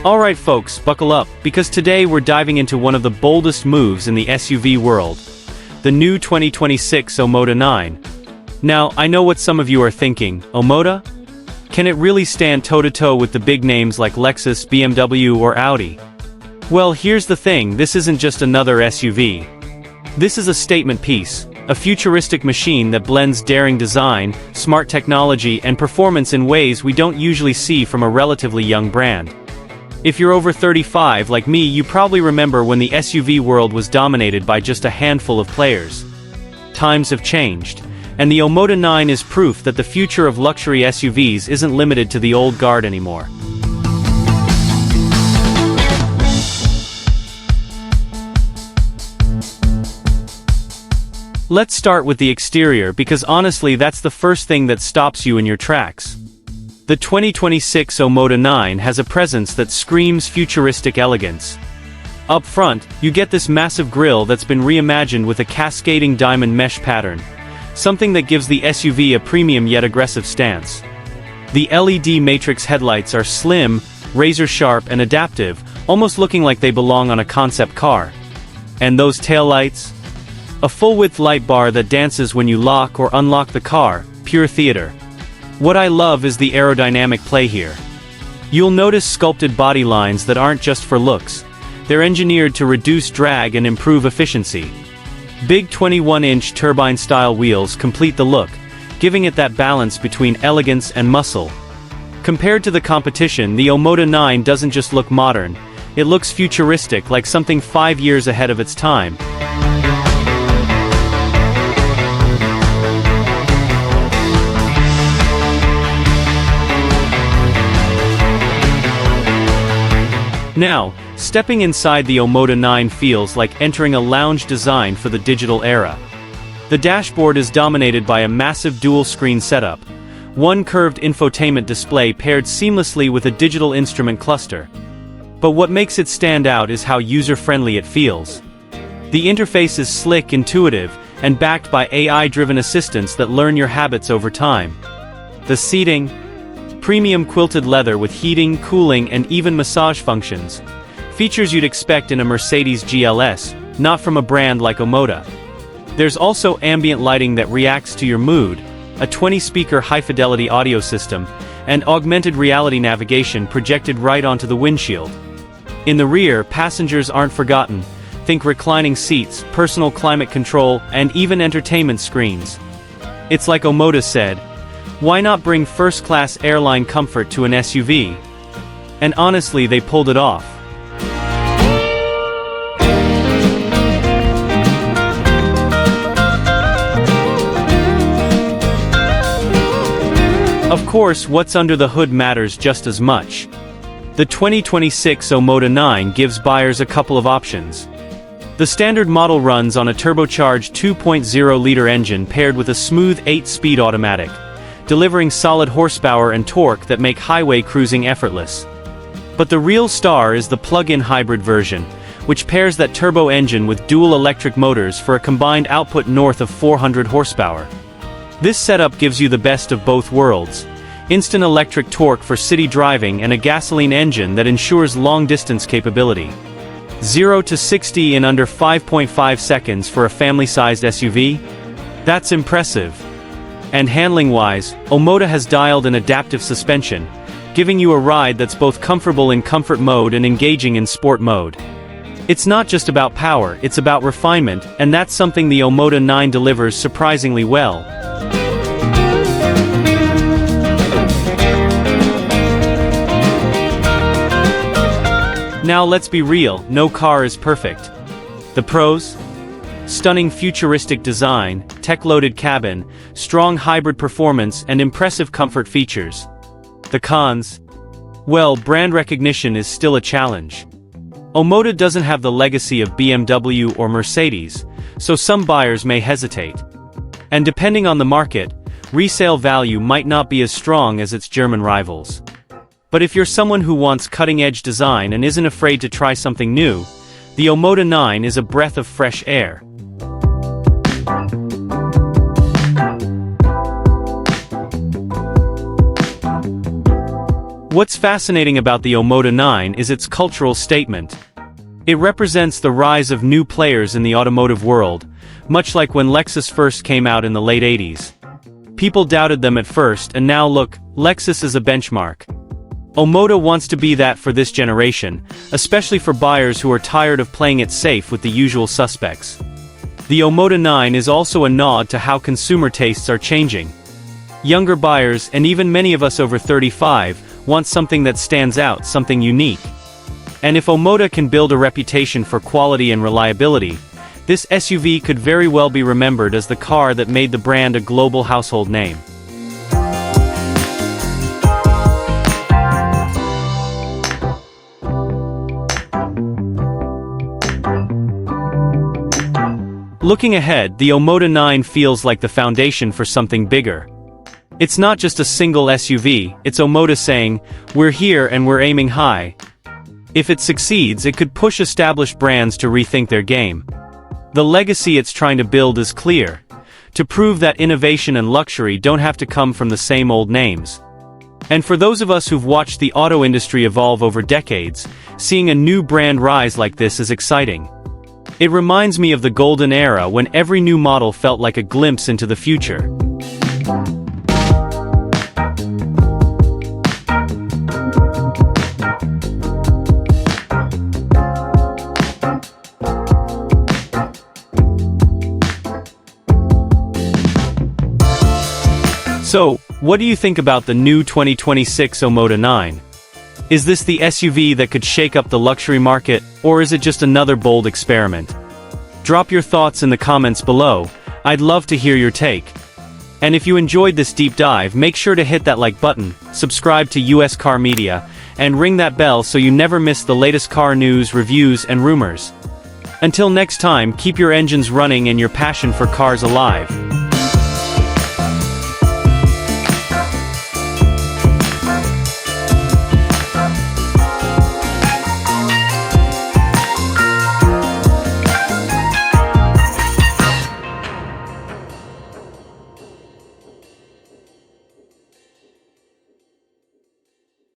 Alright folks, buckle up, because today we're diving into one of the boldest moves in the SUV world. The new 2026 Omoda 9. Now, I know what some of you are thinking, Omoda? Can it really stand toe-to-toe with the big names like Lexus, BMW or Audi? Well, here's the thing, this isn't just another SUV. This is a statement piece, a futuristic machine that blends daring design, smart technology and performance in ways we don't usually see from a relatively young brand. If you're over 35 like me, you probably remember when the SUV world was dominated by just a handful of players. Times have changed, and the Omoda 9 is proof that the future of luxury SUVs isn't limited to the old guard anymore. Let's start with the exterior because honestly that's the first thing that stops you in your tracks. The 2026 Omoda 9 has a presence that screams futuristic elegance. Up front, you get this massive grille that's been reimagined with a cascading diamond mesh pattern, something that gives the SUV a premium yet aggressive stance. The LED matrix headlights are slim, razor-sharp and adaptive, almost looking like they belong on a concept car. And those taillights? A full-width light bar that dances when you lock or unlock the car, pure theater. What I love is the aerodynamic play here. You'll notice sculpted body lines that aren't just for looks. They're engineered to reduce drag and improve efficiency. Big 21-inch turbine-style wheels complete the look, giving it that balance between elegance and muscle. Compared to the competition, the Omoda 9 doesn't just look modern, it looks futuristic, like something 5 years ahead of its time. Now, stepping inside the Omoda 9 feels like entering a lounge designed for the digital era. The dashboard is dominated by a massive dual-screen setup, one curved infotainment display paired seamlessly with a digital instrument cluster. But what makes it stand out is how user-friendly it feels. The interface is slick, intuitive, and backed by AI-driven assistants that learn your habits over time. The seating? Premium quilted leather with heating, cooling, and even massage functions. Features you'd expect in a Mercedes GLS, not from a brand like Omoda. There's also ambient lighting that reacts to your mood, a 20-speaker high-fidelity audio system, and augmented reality navigation projected right onto the windshield. In the rear, passengers aren't forgotten. Think reclining seats, personal climate control, and even entertainment screens. It's like Omoda said, why not bring first-class airline comfort to an SUV? And honestly, they pulled it off. Of course, what's under the hood matters just as much. The 2026 Omoda 9 gives buyers a couple of options. The standard model runs on a turbocharged 2.0-liter engine paired with a smooth 8-speed automatic, delivering solid horsepower and torque that make highway cruising effortless. But the real star is the plug-in hybrid version, which pairs that turbo engine with dual electric motors for a combined output north of 400 horsepower. This setup gives you the best of both worlds: instant electric torque for city driving and a gasoline engine that ensures long-distance capability. 0 to 60 in under 5.5 seconds for a family-sized SUV? That's impressive. And handling-wise, Omoda has dialed in adaptive suspension, giving you a ride that's both comfortable in comfort mode and engaging in sport mode. It's not just about power, it's about refinement, and that's something the Omoda 9 delivers surprisingly well. Now let's be real, no car is perfect. The pros? Stunning futuristic design, tech-loaded cabin, strong hybrid performance and impressive comfort features. The cons? Well, brand recognition is still a challenge. Omoda doesn't have the legacy of BMW or Mercedes, so some buyers may hesitate. And depending on the market, resale value might not be as strong as its German rivals. But if you're someone who wants cutting-edge design and isn't afraid to try something new, the Omoda 9 is a breath of fresh air. What's fascinating about the Omoda 9 is its cultural statement. It represents the rise of new players in the automotive world, much like when Lexus first came out in the late 80s. People doubted them at first, and now look, Lexus is a benchmark. Omoda wants to be that for this generation, especially for buyers who are tired of playing it safe with the usual suspects. The Omoda 9 is also a nod to how consumer tastes are changing. Younger buyers, and even many of us over 35, want something that stands out, something unique. And if Omoda can build a reputation for quality and reliability, this SUV could very well be remembered as the car that made the brand a global household name. Looking ahead, the Omoda 9 feels like the foundation for something bigger. It's not just a single SUV, it's Omoda saying, "We're here and we're aiming high." If it succeeds, it could push established brands to rethink their game. The legacy it's trying to build is clear: to prove that innovation and luxury don't have to come from the same old names. And for those of us who've watched the auto industry evolve over decades, seeing a new brand rise like this is exciting. It reminds me of the golden era when every new model felt like a glimpse into the future. So, what do you think about the new 2026 Omoda 9? Is this the SUV that could shake up the luxury market, or is it just another bold experiment? Drop your thoughts in the comments below. I'd love to hear your take. And if you enjoyed this deep dive, make sure to hit that like button, subscribe to US Car Media, and ring that bell so you never miss the latest car news, reviews, and rumors. Until next time, keep your engines running and your passion for cars alive.